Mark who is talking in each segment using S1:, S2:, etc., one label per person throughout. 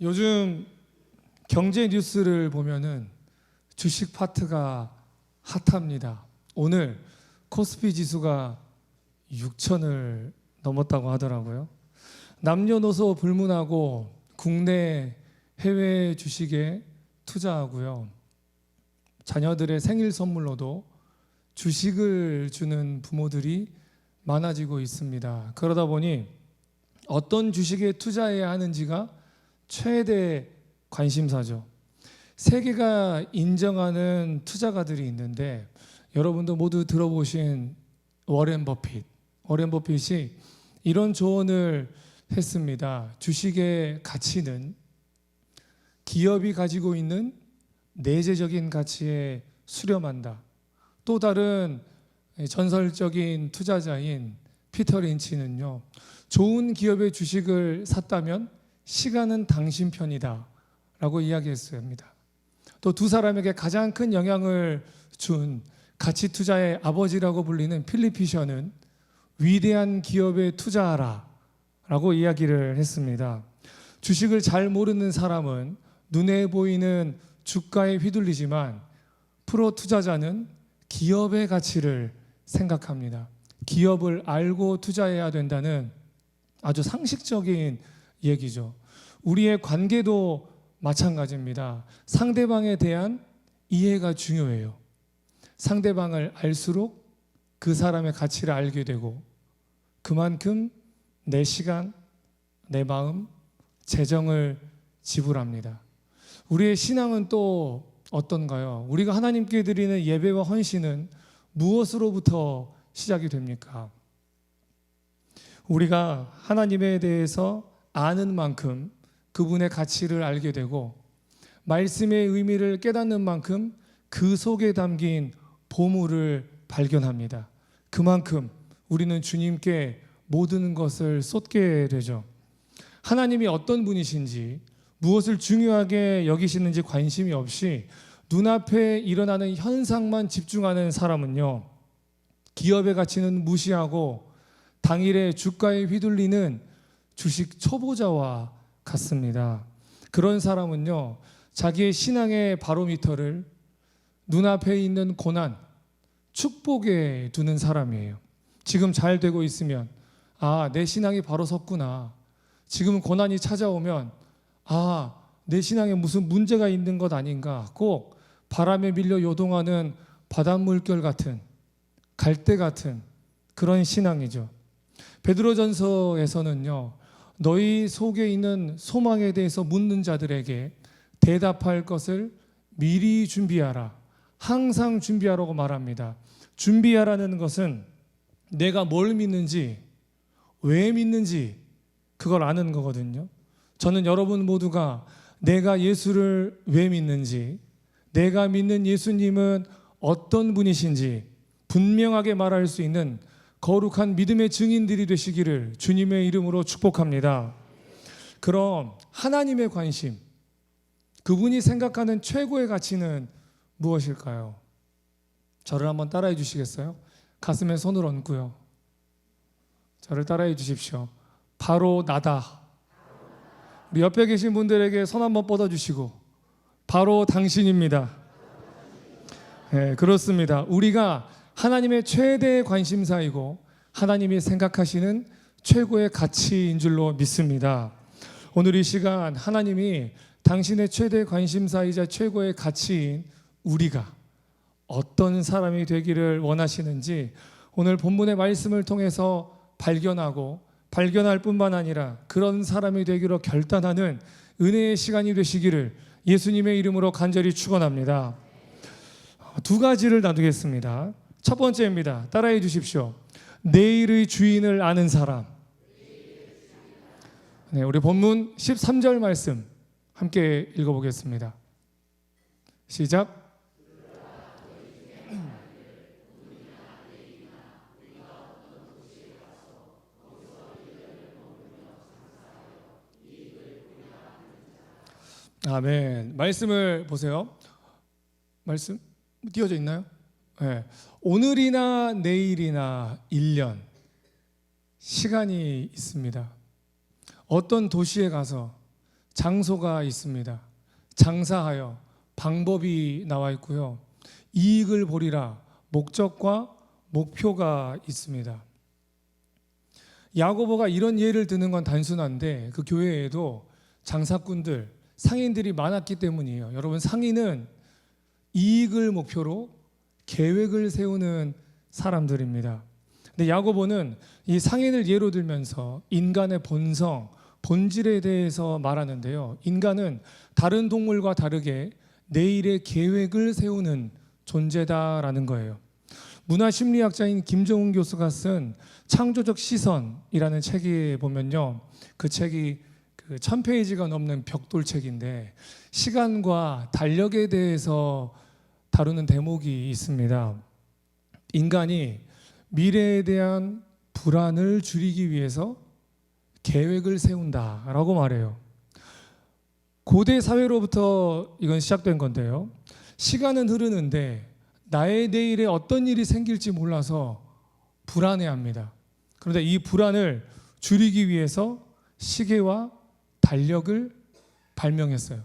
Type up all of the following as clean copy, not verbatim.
S1: 요즘 경제 뉴스를 보면은 주식 파트가 핫합니다. 오늘 코스피 지수가 6천을 넘었다고 하더라고요. 남녀노소 불문하고 국내 해외 주식에 투자하고요. 자녀들의 생일 선물로도 주식을 주는 부모들이 많아지고 있습니다. 그러다 보니 어떤 주식에 투자해야 하는지가 최대 관심사죠. 세계가 인정하는 투자가들이 있는데 여러분도 모두 들어보신 워렌 버핏이 이런 조언을 했습니다. 주식의 가치는 기업이 가지고 있는 내재적인 가치에 수렴한다. 또 다른 전설적인 투자자인 피터 린치는요, 좋은 기업의 주식을 샀다면 시간은 당신 편이다 라고 이야기했습니다. 또 두 사람에게 가장 큰 영향을 준 가치 투자의 아버지라고 불리는 필립 피셔는 위대한 기업에 투자하라 라고 이야기를 했습니다. 주식을 잘 모르는 사람은 눈에 보이는 주가에 휘둘리지만 프로 투자자는 기업의 가치를 생각합니다. 기업을 알고 투자해야 된다는 아주 상식적인 얘기죠. 우리의 관계도 마찬가지입니다. 상대방에 대한 이해가 중요해요. 상대방을 알수록 그 사람의 가치를 알게 되고 그만큼 내 시간, 내 마음, 재정을 지불합니다. 우리의 신앙은 또 어떤가요? 우리가 하나님께 드리는 예배와 헌신은 무엇으로부터 시작이 됩니까? 우리가 하나님에 대해서 아는 만큼 그분의 가치를 알게 되고 말씀의 의미를 깨닫는 만큼 그 속에 담긴 보물을 발견합니다. 그만큼 우리는 주님께 모든 것을 쏟게 되죠. 하나님이 어떤 분이신지 무엇을 중요하게 여기시는지 관심이 없이 눈앞에 일어나는 현상만 집중하는 사람은요, 기업의 가치는 무시하고 당일의 주가에 휘둘리는 주식 초보자와 같습니다. 그런 사람은요, 자기의 신앙의 바로미터를 눈앞에 있는 고난, 축복에 두는 사람이에요. 지금 잘 되고 있으면 내 신앙이 바로 섰구나. 지금 고난이 찾아오면 내 신앙에 무슨 문제가 있는 것 아닌가. 꼭 바람에 밀려 요동하는 바닷물결 같은, 갈대 같은 그런 신앙이죠. 베드로전서에서는요, 너희 속에 있는 소망에 대해서 묻는 자들에게 대답할 것을 미리 준비하라. 항상 준비하라고 말합니다. 준비하라는 것은 내가 뭘 믿는지, 왜 믿는지 그걸 아는 거거든요. 저는 여러분 모두가 내가 예수를 왜 믿는지, 내가 믿는 예수님은 어떤 분이신지 분명하게 말할 수 있는 거룩한 믿음의 증인들이 되시기를 주님의 이름으로 축복합니다. 그럼 하나님의 관심, 그분이 생각하는 최고의 가치는 무엇일까요? 저를 한번 따라해 주시겠어요? 가슴에 손을 얹고요. 저를 따라해 주십시오. 바로 나다. 우리 옆에 계신 분들에게 손 한번 뻗어주시고, 바로 당신입니다. 네, 그렇습니다. 우리가 하나님의 최대 관심사이고 하나님이 생각하시는 최고의 가치인 줄로 믿습니다. 오늘 이 시간 하나님이 당신의 최대 관심사이자 최고의 가치인 우리가 어떤 사람이 되기를 원하시는지 오늘 본문의 말씀을 통해서 발견할 뿐만 아니라 그런 사람이 되기로 결단하는 은혜의 시간이 되시기를 예수님의 이름으로 간절히 축원합니다. 두 가지를 나누겠습니다. 첫 번째입니다. 따라해 주십시오. 내일의 주인을 아는 사람. 네, 우리 본문 13절 말씀 함께 읽어보겠습니다. 시작. 아멘. 말씀을 보세요. 말씀 띄어져 있나요? 네. 오늘이나 내일이나 1년 시간이 있습니다. 어떤 도시에 가서 장소가 있습니다. 장사하여 방법이 나와 있고요. 이익을 보리라 목적과 목표가 있습니다. 야고보가 이런 예를 드는 건 단순한데 그 교회에도 장사꾼들, 상인들이 많았기 때문이에요. 여러분, 상인은 이익을 목표로 계획을 세우는 사람들입니다. 근데 야고보는 이 상인을 예로 들면서 인간의 본성, 본질에 대해서 말하는데요. 인간은 다른 동물과 다르게 내일의 계획을 세우는 존재다라는 거예요. 문화심리학자인 김정훈 교수가 쓴 창조적 시선이라는 책에 보면요, 그 책이 1000페이지가 넘는 벽돌책인데 시간과 달력에 대해서 다루는 대목이 있습니다. 인간이 미래에 대한 불안을 줄이기 위해서 계획을 세운다라고 말해요. 고대 사회로부터 이건 시작된 건데요. 시간은 흐르는데 나의 내일에 어떤 일이 생길지 몰라서 불안해합니다. 그런데 이 불안을 줄이기 위해서 시계와 달력을 발명했어요.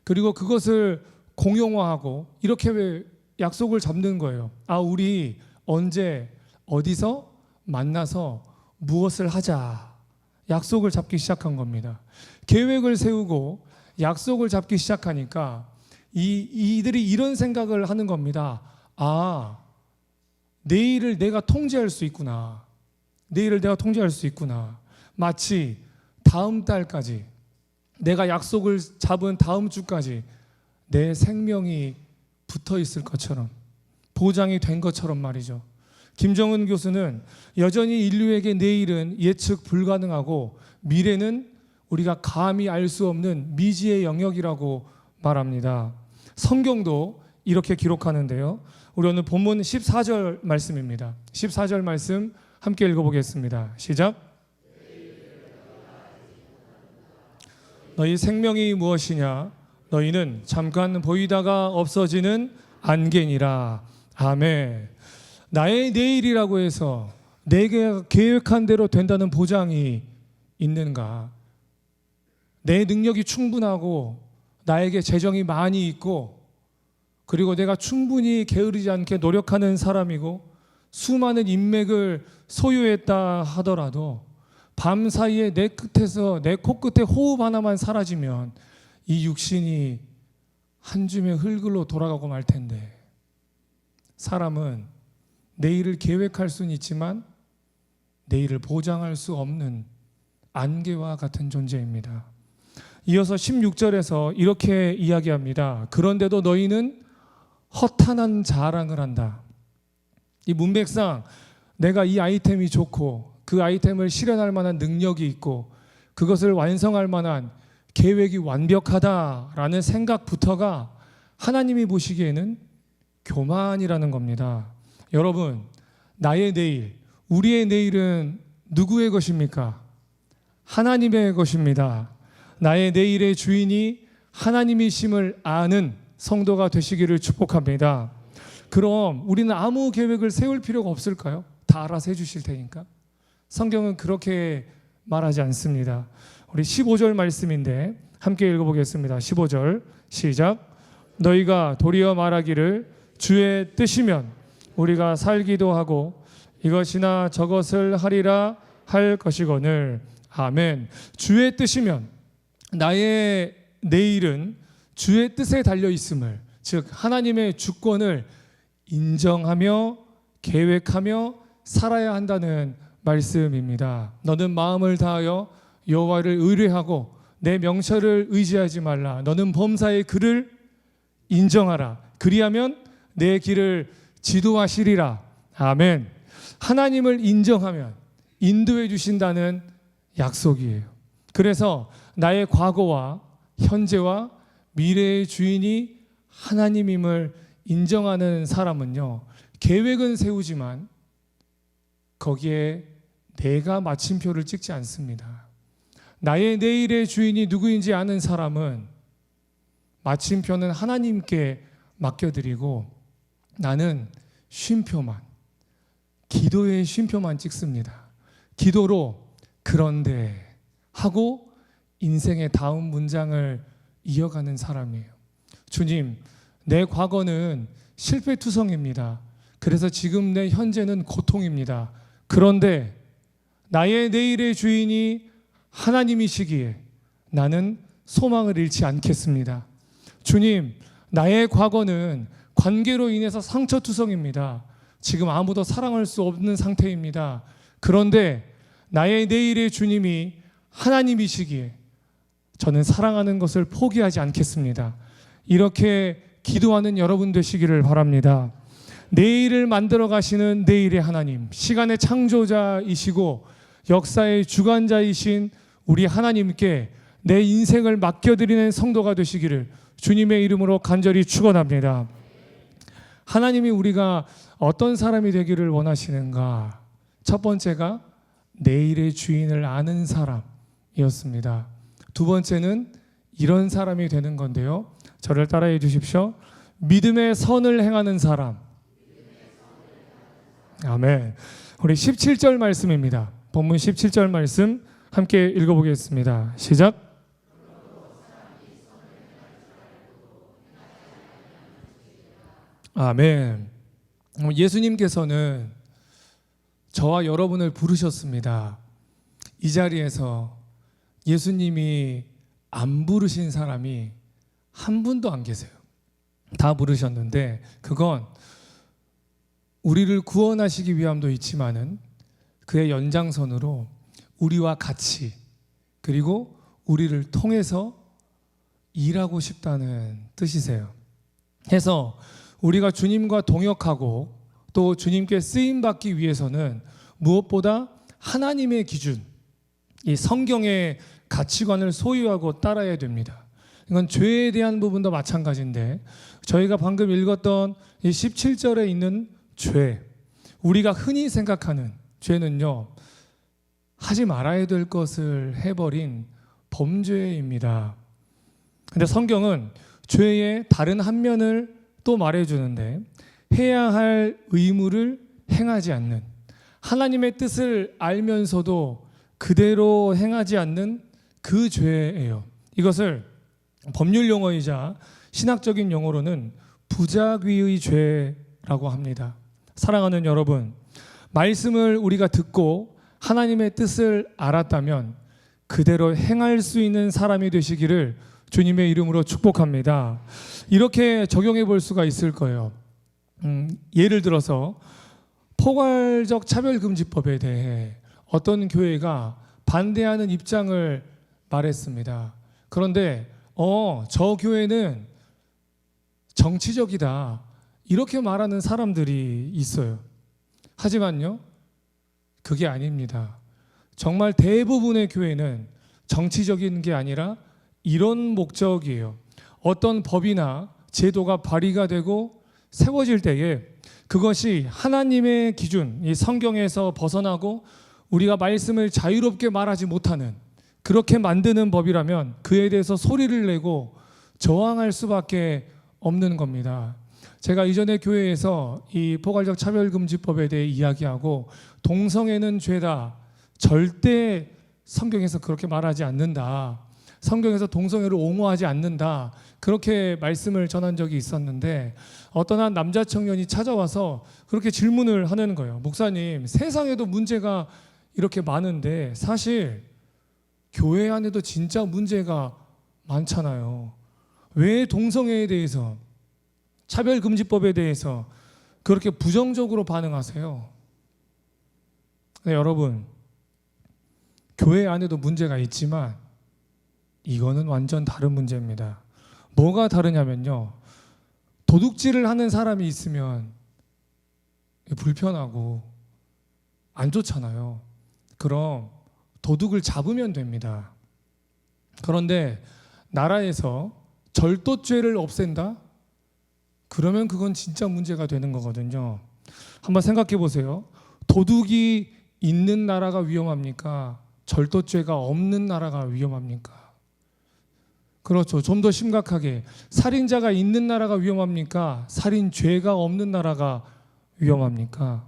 S1: 그리고 그것을 공용화하고 이렇게 약속을 잡는 거예요. 우리 언제 어디서 만나서 무엇을 하자. 약속을 잡기 시작한 겁니다. 계획을 세우고 약속을 잡기 시작하니까 이들이 이런 생각을 하는 겁니다. 내일을 내가 통제할 수 있구나. 내일을 내가 통제할 수 있구나. 마치 다음 달까지, 내가 약속을 잡은 다음 주까지 내 생명이 붙어 있을 것처럼, 보장이 된 것처럼 말이죠. 김정은 교수는 여전히 인류에게 내일은 예측 불가능하고 미래는 우리가 감히 알 수 없는 미지의 영역이라고 말합니다. 성경도 이렇게 기록하는데요. 우리 오늘 본문 14절 말씀입니다. 14절 말씀 함께 읽어보겠습니다. 시작. 너희 생명이 무엇이냐? 너희는 잠깐 보이다가 없어지는 안개니라. 아멘. 나의 내일이라고 해서 내가 계획한 대로 된다는 보장이 있는가? 내 능력이 충분하고 나에게 재정이 많이 있고 그리고 내가 충분히 게으르지 않게 노력하는 사람이고 수많은 인맥을 소유했다 하더라도 밤 사이에 내 끝에서 내 코끝에 호흡 하나만 사라지면 이 육신이 한 줌의 흙으로 돌아가고 말 텐데, 사람은 내일을 계획할 수는 있지만 내일을 보장할 수 없는 안개와 같은 존재입니다. 이어서 16절에서 이렇게 이야기합니다. 그런데도 너희는 허탄한 자랑을 한다. 이 문맥상 내가 이 아이템이 좋고 그 아이템을 실현할 만한 능력이 있고 그것을 완성할 만한 계획이 완벽하다라는 생각부터가 하나님이 보시기에는 교만이라는 겁니다. 여러분, 나의 내일, 우리의 내일은 누구의 것입니까? 하나님의 것입니다. 나의 내일의 주인이 하나님이심을 아는 성도가 되시기를 축복합니다. 그럼 우리는 아무 계획을 세울 필요가 없을까요? 다 알아서 해주실 테니까. 성경은 그렇게 말하지 않습니다. 우리 15절 말씀인데 함께 읽어보겠습니다. 15절 시작. 너희가 도리어 말하기를 주의 뜻이면 우리가 살기도 하고 이것이나 저것을 하리라 할 것이거늘. 아멘. 주의 뜻이면, 나의 내일은 주의 뜻에 달려 있음을, 즉 하나님의 주권을 인정하며 계획하며 살아야 한다는 말씀입니다. 너는 마음을 다하여 여호와를 의뢰하고 내 명철을 의지하지 말라. 너는 범사의 그를 인정하라. 그리하면 내 길을 지도하시리라. 아멘. 하나님을 인정하면 인도해 주신다는 약속이에요. 그래서 나의 과거와 현재와 미래의 주인이 하나님임을 인정하는 사람은요, 계획은 세우지만 거기에 내가 마침표를 찍지 않습니다. 나의 내일의 주인이 누구인지 아는 사람은 마침표는 하나님께 맡겨드리고 나는 쉼표만, 기도의 쉼표만 찍습니다. 기도로 그런데 하고 인생의 다음 문장을 이어가는 사람이에요. 주님, 내 과거는 실패투성입니다. 그래서 지금 내 현재는 고통입니다. 그런데 나의 내일의 주인이 하나님이시기에 나는 소망을 잃지 않겠습니다. 주님, 나의 과거는 관계로 인해서 상처투성입니다. 지금 아무도 사랑할 수 없는 상태입니다. 그런데 나의 내일의 주님이 하나님이시기에 저는 사랑하는 것을 포기하지 않겠습니다. 이렇게 기도하는 여러분 되시기를 바랍니다. 내일을 만들어 가시는 내일의 하나님, 시간의 창조자이시고 역사의 주관자이신 우리 하나님께 내 인생을 맡겨드리는 성도가 되시기를 주님의 이름으로 간절히 축원합니다. 하나님이 우리가 어떤 사람이 되기를 원하시는가? 첫 번째가 내일의 주인을 아는 사람이었습니다. 두 번째는 이런 사람이 되는 건데요. 저를 따라해 주십시오. 믿음의 선을 행하는 사람. 아멘. 우리 17절 말씀입니다. 본문 17절 말씀 함께 읽어보겠습니다. 시작. 아멘. 예수님께서는 저와 여러분을 부르셨습니다. 이 자리에서 예수님이 안 부르신 사람이 한 분도 안 계세요. 다 부르셨는데 그건 우리를 구원하시기 위함도 있지만은 그의 연장선으로 우리와 같이 그리고 우리를 통해서 일하고 싶다는 뜻이세요. 해서 우리가 주님과 동역하고 또 주님께 쓰임받기 위해서는 무엇보다 하나님의 기준, 이 성경의 가치관을 소유하고 따라야 됩니다. 이건 죄에 대한 부분도 마찬가지인데 저희가 방금 읽었던 이 17절에 있는 죄, 우리가 흔히 생각하는 죄는요, 하지 말아야 될 것을 해버린 범죄입니다. 근데 성경은 죄의 다른 한 면을 또 말해주는데 해야 할 의무를 행하지 않는, 하나님의 뜻을 알면서도 그대로 행하지 않는 그 죄예요. 이것을 법률 용어이자 신학적인 용어로는 부작위의 죄라고 합니다. 사랑하는 여러분, 말씀을 우리가 듣고 하나님의 뜻을 알았다면 그대로 행할 수 있는 사람이 되시기를 주님의 이름으로 축복합니다. 이렇게 적용해 볼 수가 있을 거예요. 예를 들어서 포괄적 차별금지법에 대해 어떤 교회가 반대하는 입장을 말했습니다. 그런데 저 교회는 정치적이다 이렇게 말하는 사람들이 있어요. 하지만요, 그게 아닙니다. 정말 대부분의 교회는 정치적인 게 아니라 이런 목적이에요. 어떤 법이나 제도가 발의가 되고 세워질 때에 그것이 하나님의 기준, 이 성경에서 벗어나고 우리가 말씀을 자유롭게 말하지 못하는, 그렇게 만드는 법이라면 그에 대해서 소리를 내고 저항할 수밖에 없는 겁니다. 제가 이전에 교회에서 이 포괄적 차별금지법에 대해 이야기하고 동성애는 죄다, 절대 성경에서 그렇게 말하지 않는다, 성경에서 동성애를 옹호하지 않는다, 그렇게 말씀을 전한 적이 있었는데 어떤 한 남자 청년이 찾아와서 그렇게 질문을 하는 거예요. 목사님, 세상에도 문제가 이렇게 많은데 사실 교회 안에도 진짜 문제가 많잖아요. 왜 동성애에 대해서, 차별금지법에 대해서 그렇게 부정적으로 반응하세요? 네, 여러분, 교회 안에도 문제가 있지만 이거는 완전 다른 문제입니다. 뭐가 다르냐면요, 도둑질을 하는 사람이 있으면 불편하고 안 좋잖아요. 그럼 도둑을 잡으면 됩니다. 그런데 나라에서 절도죄를 없앤다? 그러면 그건 진짜 문제가 되는 거거든요. 한번 생각해 보세요. 도둑이 있는 나라가 위험합니까? 절도죄가 없는 나라가 위험합니까? 그렇죠. 좀 더 심각하게 살인자가 있는 나라가 위험합니까? 살인죄가 없는 나라가 위험합니까?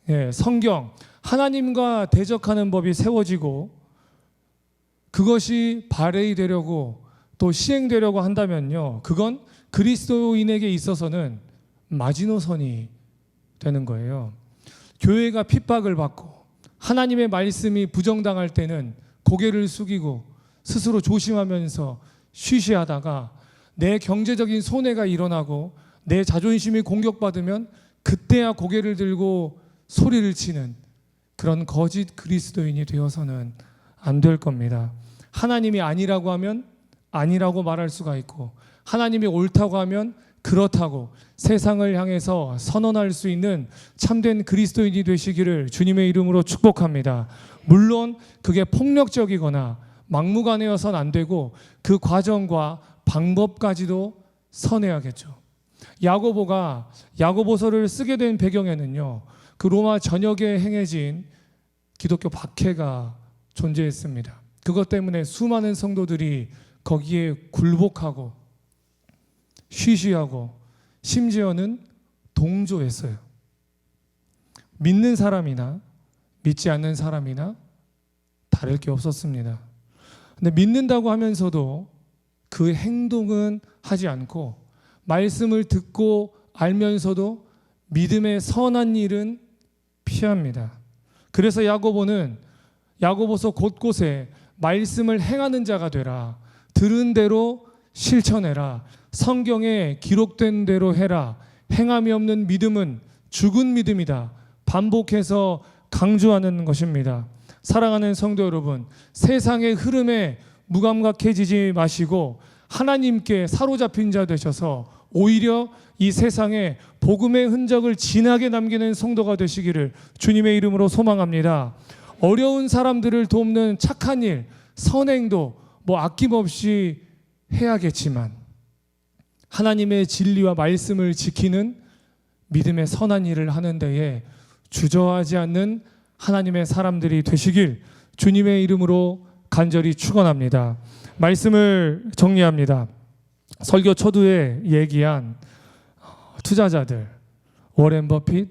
S1: 예, 성경 하나님과 대적하는 법이 세워지고 그것이 발휘되려고 또 시행되려고 한다면요, 그건 그리스도인에게 있어서는 마지노선이 되는 거예요. 교회가 핍박을 받고 하나님의 말씀이 부정당할 때는 고개를 숙이고 스스로 조심하면서 쉬쉬하다가 내 경제적인 손해가 일어나고 내 자존심이 공격받으면 그때야 고개를 들고 소리를 치는 그런 거짓 그리스도인이 되어서는 안 될 겁니다. 하나님이 아니라고 하면 아니라고 말할 수가 있고, 하나님이 옳다고 하면 그렇다고 세상을 향해서 선언할 수 있는 참된 그리스도인이 되시기를 주님의 이름으로 축복합니다. 물론 그게 폭력적이거나 막무가내여서는 안 되고 그 과정과 방법까지도 선해야겠죠. 야고보가 야고보서를 쓰게 된 배경에는요, 그 로마 전역에 행해진 기독교 박해가 존재했습니다. 그것 때문에 수많은 성도들이 거기에 굴복하고 쉬쉬하고 심지어는 동조했어요. 믿는 사람이나 믿지 않는 사람이나 다를 게 없었습니다. 근데 믿는다고 하면서도 그 행동은 하지 않고 말씀을 듣고 알면서도 믿음의 선한 일은 피합니다. 그래서 야고보는 야고보서 곳곳에 말씀을 행하는 자가 되라, 들은 대로 실천해라, 성경에 기록된 대로 해라, 행함이 없는 믿음은 죽은 믿음이다, 반복해서 강조하는 것입니다. 사랑하는 성도 여러분, 세상의 흐름에 무감각해지지 마시고 하나님께 사로잡힌 자 되셔서 오히려 이 세상에 복음의 흔적을 진하게 남기는 성도가 되시기를 주님의 이름으로 소망합니다. 어려운 사람들을 돕는 착한 일, 선행도 아낌없이 해야겠지만 하나님의 진리와 말씀을 지키는 믿음의 선한 일을 하는 데에 주저하지 않는 하나님의 사람들이 되시길 주님의 이름으로 간절히 축원합니다. 말씀을 정리합니다. 설교 초두에 얘기한 투자자들, 워렌 버핏,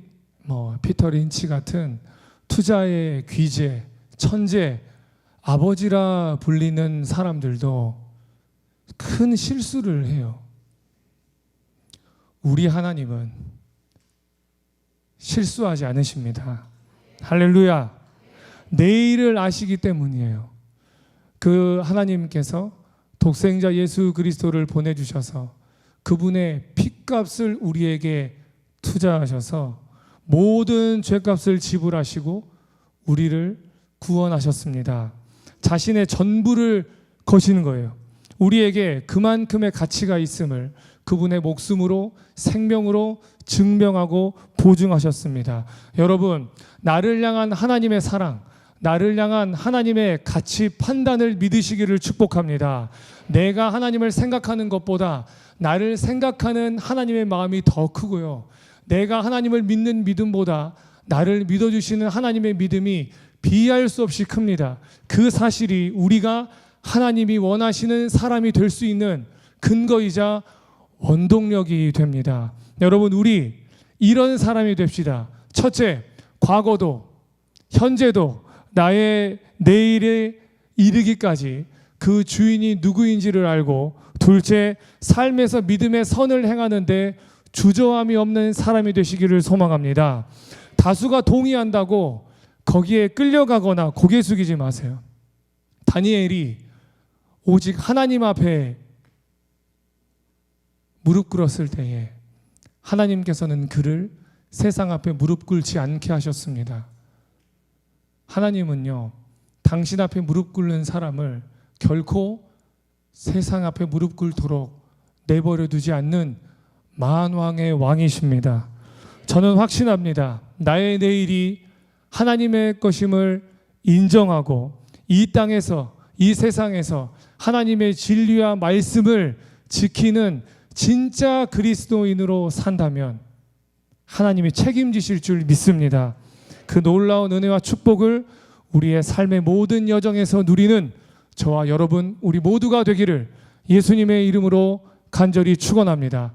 S1: 피터 린치 같은 투자의 귀재, 천재, 아버지라 불리는 사람들도 큰 실수를 해요. 우리 하나님은 실수하지 않으십니다. 할렐루야. 내일을 아시기 때문이에요. 그 하나님께서 독생자 예수 그리스도를 보내주셔서 그분의 핏값을 우리에게 투자하셔서 모든 죄값을 지불하시고 우리를 구원하셨습니다. 자신의 전부를 거시는 거예요. 우리에게 그만큼의 가치가 있음을 그분의 목숨으로 생명으로 증명하고 보증하셨습니다. 여러분, 나를 향한 하나님의 사랑, 나를 향한 하나님의 가치 판단을 믿으시기를 축복합니다. 내가 하나님을 생각하는 것보다 나를 생각하는 하나님의 마음이 더 크고요, 내가 하나님을 믿는 믿음보다 나를 믿어주시는 하나님의 믿음이 비할 수 없이 큽니다. 그 사실이 우리가 하나님이 원하시는 사람이 될 수 있는 근거이자 원동력이 됩니다. 여러분, 우리 이런 사람이 됩시다. 첫째, 과거도 현재도 나의 내일에 이르기까지 그 주인이 누구인지를 알고, 둘째, 삶에서 믿음의 선을 행하는데 주저함이 없는 사람이 되시기를 소망합니다. 다수가 동의한다고 거기에 끌려가거나 고개 숙이지 마세요. 다니엘이 오직 하나님 앞에 무릎 꿇었을 때에 하나님께서는 그를 세상 앞에 무릎 꿇지 않게 하셨습니다. 하나님은요, 당신 앞에 무릎 꿇는 사람을 결코 세상 앞에 무릎 꿇도록 내버려 두지 않는 만왕의 왕이십니다. 저는 확신합니다. 나의 내일이 하나님의 것임을 인정하고 이 땅에서, 이 세상에서 하나님의 진리와 말씀을 지키는 진짜 그리스도인으로 산다면 하나님이 책임지실 줄 믿습니다. 그 놀라운 은혜와 축복을 우리의 삶의 모든 여정에서 누리는 저와 여러분, 우리 모두가 되기를 예수님의 이름으로 간절히 축원합니다.